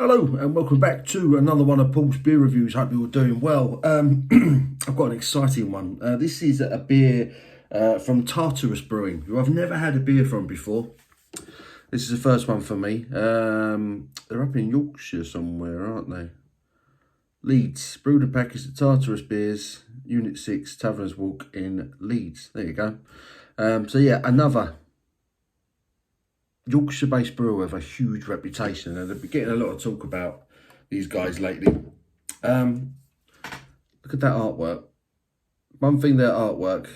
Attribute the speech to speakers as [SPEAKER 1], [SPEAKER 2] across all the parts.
[SPEAKER 1] Hello and welcome back to another one of Paul's beer reviews. Hope you're all doing well. I've got an exciting one. This is a beer from Tartarus Brewing, who I've never had a beer from before. This is the first one for me. They're up in Yorkshire somewhere, aren't they? Leeds. Brewed and packaged at Tartarus Beers, Unit 6, Taverners Walk in Leeds. There you go. So yeah, another Yorkshire-based brewer with a huge reputation, and they've been getting a lot of talk about these guys lately. Look at that artwork. One thing, their artwork,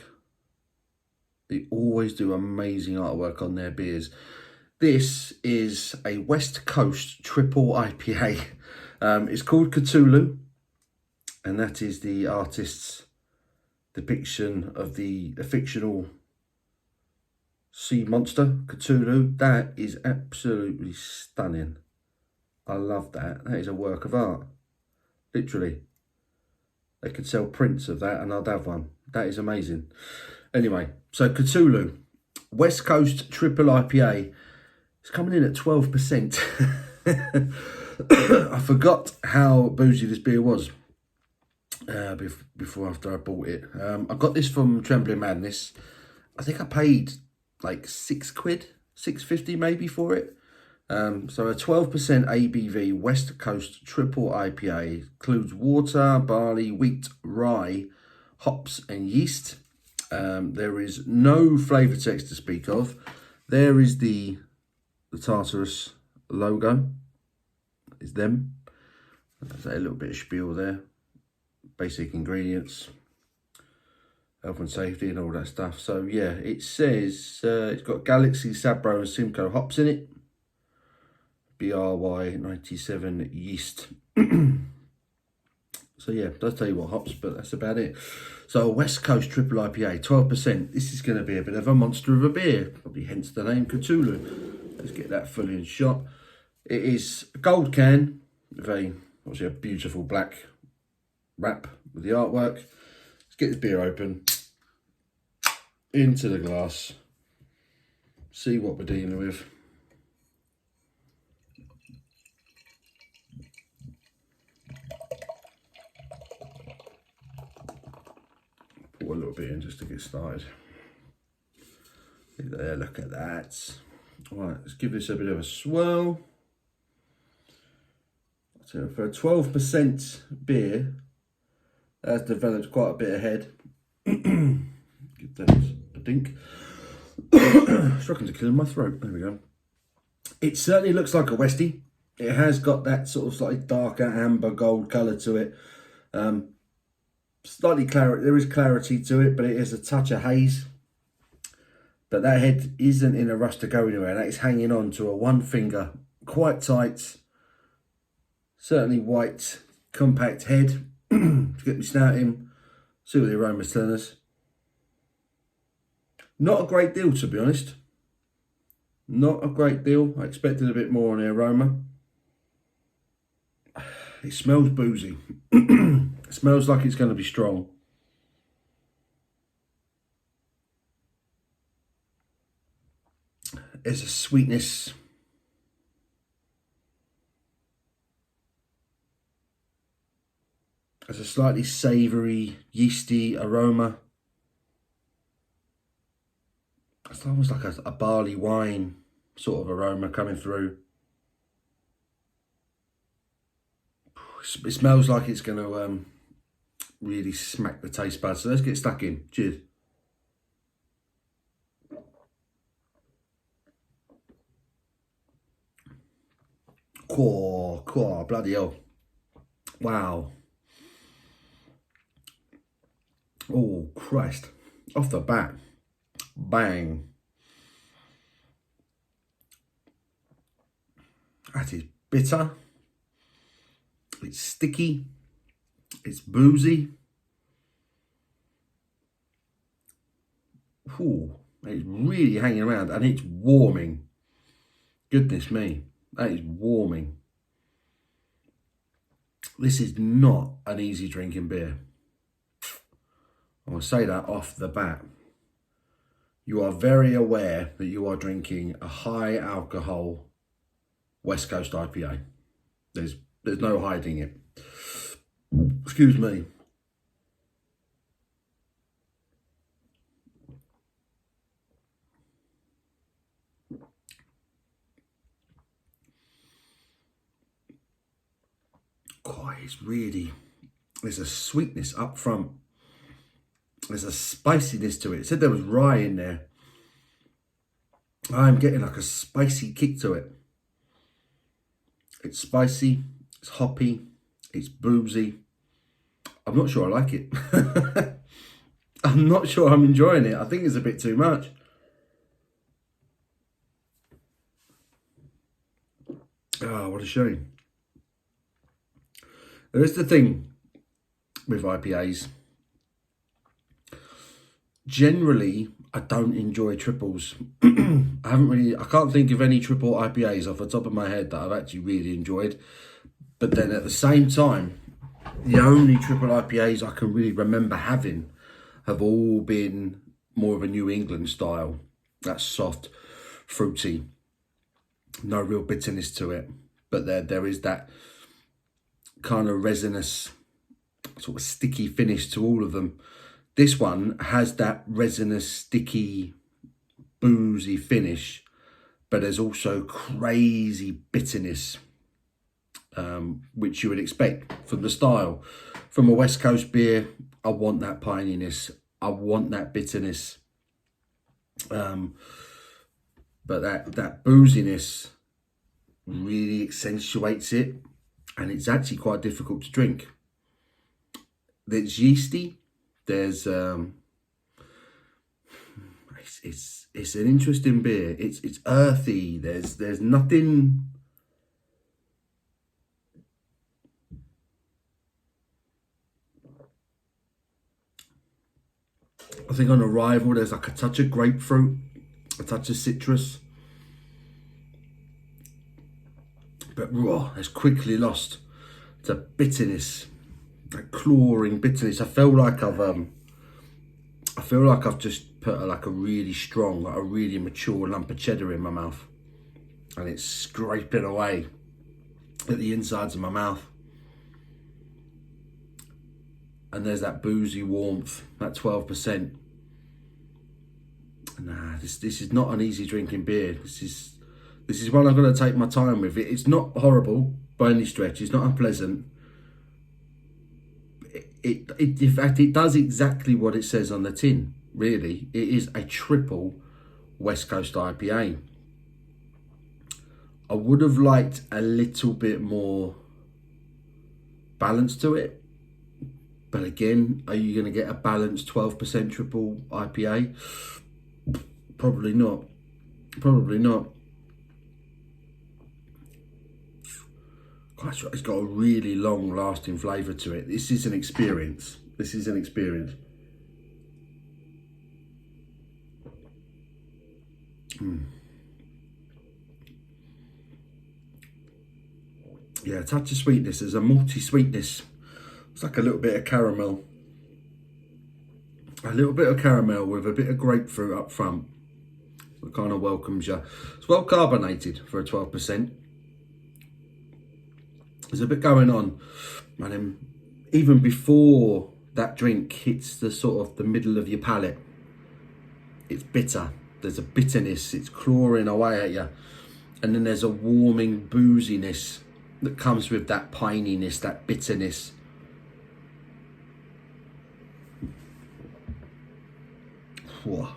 [SPEAKER 1] they always do amazing artwork on their beers. This is a West Coast triple IPA. It's called Cthulhu, and that is the artist's depiction of the fictional sea monster, Cthulhu. That is absolutely stunning. I love that. That is a work of art. Literally. They could sell prints of that and I'd have one. That is amazing. Anyway, so Cthulhu, West Coast Triple IPA. It's coming in at 12%. I forgot how boozy this beer was after I bought it. I got this from Trembling Madness. I think I paid like £6, £6.50 maybe for it. So a 12% ABV West Coast Triple IPA includes water, barley, wheat, rye, hops and yeast. There is no flavour text to speak of. There is the Tartarus logo. It's them. There's a little bit of spiel there. Basic ingredients, health and safety and all that stuff. So yeah, it says it's got Galaxy, Sabro and Simcoe hops in it. BRY 97 yeast. So yeah, it does tell you what hops, but that's about it. So a West Coast Triple IPA, 12%. This is going to be a bit of a monster of a beer, probably hence the name Cthulhu. Let's get that fully in shot. It is a gold can with obviously a beautiful black wrap with the artwork. Let's get this beer open, into the glass, see what we're dealing with. Pour a little bit in just to get started. There, look at that. All right, let's give this a bit of a swirl. So for a 12% beer, that's developed quite a bit ahead. Give that a dink. Struggling to clear my throat. There we go. It certainly looks like a Westie. It has got that sort of slightly darker amber gold colour to it. Slightly clarity. There is clarity to it, but it is a touch of haze. But that head isn't in a rush to go anywhere. That is hanging on to a one finger, quite tight. Certainly white, compact head. To get me snout in, see what the aromas tell us. Not a great deal, to be honest. Not a great deal. I expected a bit more on the aroma. It smells boozy. It smells like it's going to be strong. There's a sweetness. There's a slightly savoury, yeasty aroma. It's almost like a barley wine sort of aroma coming through. It smells like it's going to really smack the taste buds. So let's get stuck in. Cheers. Core, bloody hell. Wow. Oh, Christ. Off the bat. Bang. That is bitter. It's sticky. It's boozy. Ooh, it's really hanging around and it's warming. Goodness me. That is warming. This is not an easy drinking beer. I will say that off the bat. You are very aware that you are drinking a high alcohol West Coast IPA. There's no hiding it. Excuse me. God, it's really, there's a sweetness up front. There's a spiciness to it. It said there was rye in there. I'm getting like a spicy kick to it. It's spicy, it's hoppy, it's boozy. I'm not sure I like it. I'm not sure I'm enjoying it. I think it's a bit too much. Oh, what a shame. There is the thing with IPAs. Generally, I don't enjoy triples. I can't think of any triple IPAs off the top of my head that I've actually really enjoyed. But then at the same time, the only triple IPAs I can really remember having have all been more of a New England style. That's soft, fruity, no real bitterness to it. But there is that kind of resinous, sort of sticky finish to all of them. This one has that resinous, sticky, boozy finish, but there's also crazy bitterness, which you would expect from the style. From a West Coast beer, I want that pininess, I want that bitterness, but that booziness really accentuates it, and it's actually quite difficult to drink. It's yeasty. There's it's an interesting beer. It's earthy. There's nothing. I think on arrival there's like a touch of grapefruit, a touch of citrus, but raw, it's quickly lost to bitterness, that clawing bitterness. I feel like I've just put like a really strong, like a really mature lump of cheddar in my mouth, and it's scraping away at the insides of my mouth. And there's that boozy warmth, that 12%. Nah, this is not an easy drinking beer. This is one I'm going to take my time with. It's not horrible by any stretch. It's not unpleasant. In fact, it does exactly what it says on the tin, really. It is a triple West Coast IPA. I would have liked a little bit more balance to it. But again, are you going to get a balanced 12% triple IPA? Probably not. Probably not. Gosh, it's got a really long lasting flavour to it. This is an experience. This is an experience. Yeah, a touch of sweetness. There's a malty sweetness. It's like a little bit of caramel. A little bit of caramel with a bit of grapefruit up front. It kind of welcomes you. It's well carbonated for a 12%. There's a bit going on. And then even before that drink hits the sort of the middle of your palate, it's bitter. There's a bitterness. It's clawing away at you. And then there's a warming booziness that comes with that pininess, that bitterness. Whoa.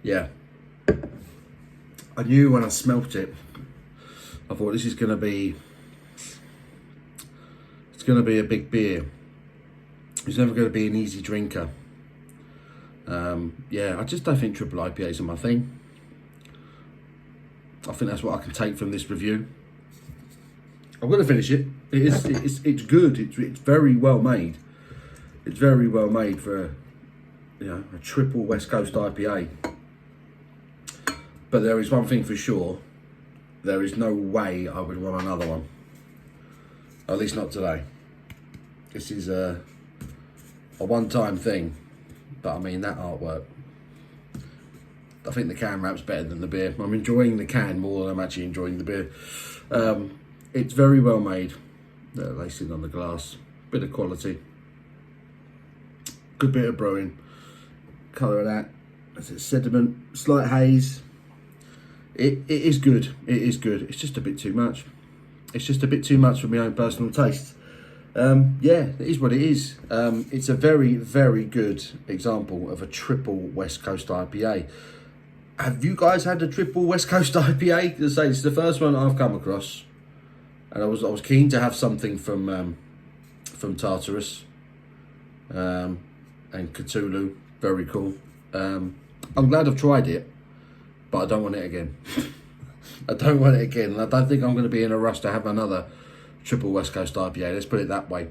[SPEAKER 1] Yeah, I knew when I smelt it, I thought this is going to be, it's going to be a big beer. It's never going to be an easy drinker. Yeah, I just don't think triple IPAs are my thing. I think that's what I can take from this review. I'm going to finish it. It's good. It's very well made. It's very well made for a triple West Coast IPA. But there is one thing for sure. There is no way I would want another one. At least not today. This is a one-time thing. But I mean, that artwork. I think the can wrap's better than the beer. I'm enjoying the can more than I'm actually enjoying the beer. It's very well made. They're lacing on the glass. Bit of quality. Good bit of brewing. Colour of that. That's it, sediment. Slight haze. It is good. It is good. It's just a bit too much. It's just a bit too much for my own personal taste. Yeah, it is what it is. It's a very, very good example of a triple West Coast IPA. Have you guys had a triple West Coast IPA? As I say, it's the first one I've come across, and I was keen to have something from Tartarus and Cthulhu. Very cool. I'm glad I've tried it, but I don't want it again. I don't want it again, and I don't think I'm going to be in a rush to have another triple West Coast IPA. Let's put it that way.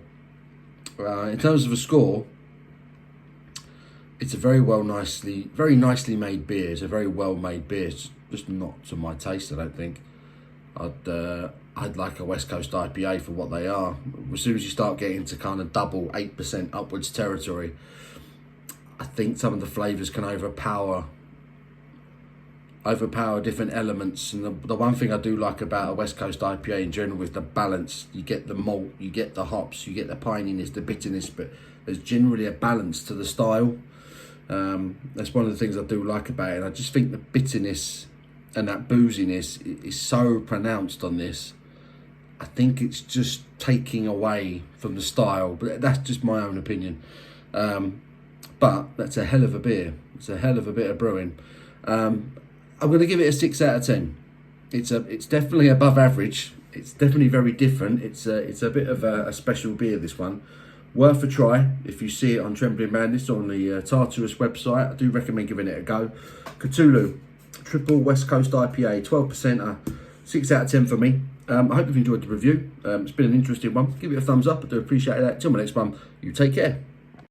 [SPEAKER 1] In terms of a score, it's a very nicely made beer. It's a very well made beer. It's just not to my taste, I don't think. I'd like a West Coast IPA for what they are. As soon as you start getting to kind of double 8% upwards territory, I think some of the flavours can overpower different elements. And the one thing I do like about a West Coast IPA in general is the balance. You get the malt, you get the hops, you get the pininess, the bitterness, but there's generally a balance to the style. That's one of the things I do like about it. And I just think the bitterness and that booziness is so pronounced on this. I think it's just taking away from the style, but that's just my own opinion. But that's a hell of a beer. It's a hell of a bit of brewing. I'm going to give it a 6 out of 10. It's definitely above average. It's definitely very different. It's a bit of a special beer, this one. Worth a try if you see it on Trembling Madness on the Tartarus website. I do recommend giving it a go. Cthulhu, triple West Coast IPA, 12%, 6 out of 10 for me. I hope you've enjoyed the review. It's been an interesting one. Give it a thumbs up. I do appreciate that. Till my next one, you take care.